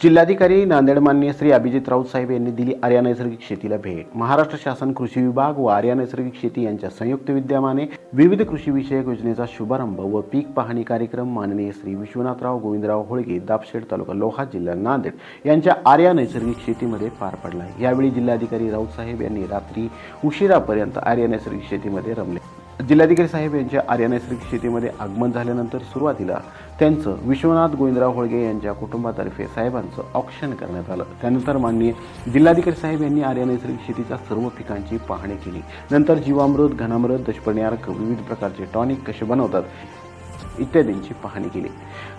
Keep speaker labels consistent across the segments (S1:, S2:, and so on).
S1: जिल्हाधिकारी नांदेड माननीय श्री अभिजित राऊत साहेब यांनी दिली आर्या नैसर्गिक शेतीला भेट। महाराष्ट्र शासन कृषी विभाग व आर्या नैसर्गिक शेती यांच्या संयुक्त विद्यमाने विविध कृषी विषयक योजनेचा शुभारंभ व पीक पाहणी कार्यक्रम माननीय श्री विश्वनाथराव गोविंदराव होळगे, दापशेड तालुका लोहा, जिल्हा नांदेड यांच्या आर्या नैसर्गिक शेतीमध्ये पार पडला। यावेळी जिल्हाधिकारी राऊत साहेब यांनी रात्री उशिरापर्यंत आर्या नैसर्गिक शेतीमध्ये रमले। जिल्हाधिकारी साहेब यांच्या आर्या नैसर्गिक शेतीमध्ये आगमन झाल्यानंतर सुरुवातीला त्यांचं विश्वनाथ गोविंदराव होळगे यांच्या कुटुंबातर्फे साहेबांचं औक्षण करण्यात आलं। त्यानंतर माननीय जिल्हाधिकारी साहेब यांनी आर्या नैसर्गिक शेतीच्या सर्व पिकांची पाहणी केली। नंतर जीवामृत, घनामृत, दशपर्णी अर्क, विविध प्रकारचे टॉनिक कसे बनवतात इत्यादींची पाहणी केली।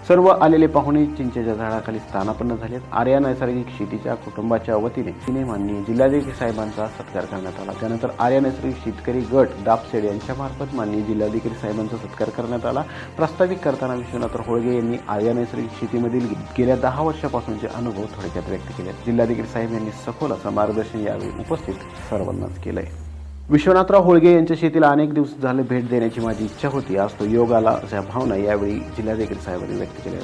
S1: सर्व आलेले पाहुणे चिंचेच्या झाडाखाली स्थानापन्न झालेत। आर्या नैसर्गिक शेतीच्या कुटुंबाच्या वतीने माननीय जिल्हाधिकारी साहेबांचा सत्कार करण्यात आला। त्यानंतर आर्या नैसर्गिक शेतकरी गट दापशेड यांच्या मार्फत माननीय जिल्हाधिकारी साहेबांचा सत्कार करण्यात आला। प्रास्ताविक करताना विश्वनाथ होळगे यांनी आर्या नैसर्गिक शेतीमधील गेल्या 10 वर्षापासूनचे अनुभव थोडक्यात व्यक्त केले। जिल्हाधिकारी साहेब यांनी सखोल असं मार्गदर्शन यावेळी उपस्थित सर्वांनाच केलंय। विश्वनाथराव होळगे यांच्या शेतीला अनेक दिवस झाले भेट देण्याची माझी इच्छा होती। आज तो योग आला अशा भावना यावेळी जिल्हाधिकारी साहेबांनी व्यक्त केल्या।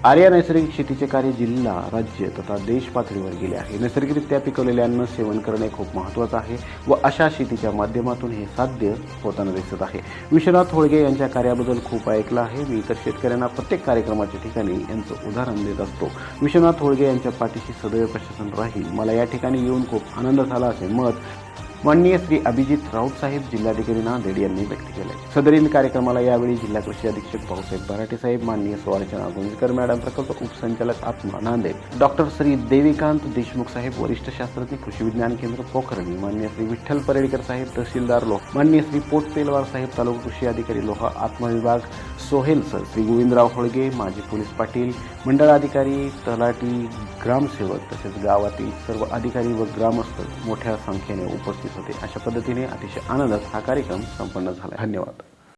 S1: आर्या नैसर्गिक शेतीचे कार्य जिल्हा, राज्य तथा देश पातळीवर गेले आहे। नैसर्गिकरित्या पिकवलेले अन्न सेवन करणे खूप महत्त्वाचं आहे व अशा शेतीच्या माध्यमातून हे साध्य होताना दिसत आहे। विश्वनाथ होळगे यांच्या कार्याबद्दल खूप ऐकलं आहे। मी इतर शेतकऱ्यांना प्रत्येक कार्यक्रमाच्या ठिकाणी यांचं उदाहरण देत असतो। विश्वनाथ होळगे यांच्या पाठीशी सदैव प्रशासन राहील। मला या ठिकाणी येऊन खूप आनंद झाला असे मत माननीय श्री अभिजित राऊत साहेब जिल्हाधिकारी नांदेड यांनी व्यक्त केले। सदरील कार्यक्रमाला यावेळी जिल्हा कृषी अधीक्षक भाऊसाहेब बराटे साहेब, माननीय सुवर्चना गुंजकर मॅडम, प्रकल्प उपसंचालक आत्मा नांदेड, डॉक्टर श्री देविकांत देशमुख साहेब, वरिष्ठ शास्त्रज्ञ कृषी विज्ञान केंद्र पोखरणी, माननीय श्री विठ्ठल परेडकर साहेब, तहसीलदार लोहा, माननीय श्री पोटपेलवार साहेब, तालुका कृषी अधिकारी लोहा, आत्मा विभाग सोहेल सर, श्री गोविंदराव होळगे, माजी पोलीस पाटील, मंडळ अधिकारी, तलाठी, ग्रामसेवक तसेच गावातील सर्व अधिकारी व ग्रामस्थ मोठ्या संख्येने उपस्थित होते। अशा पद्धतीने अतिशय आनंदात हा कार्यक्रम संपन्न झाला। धन्यवाद।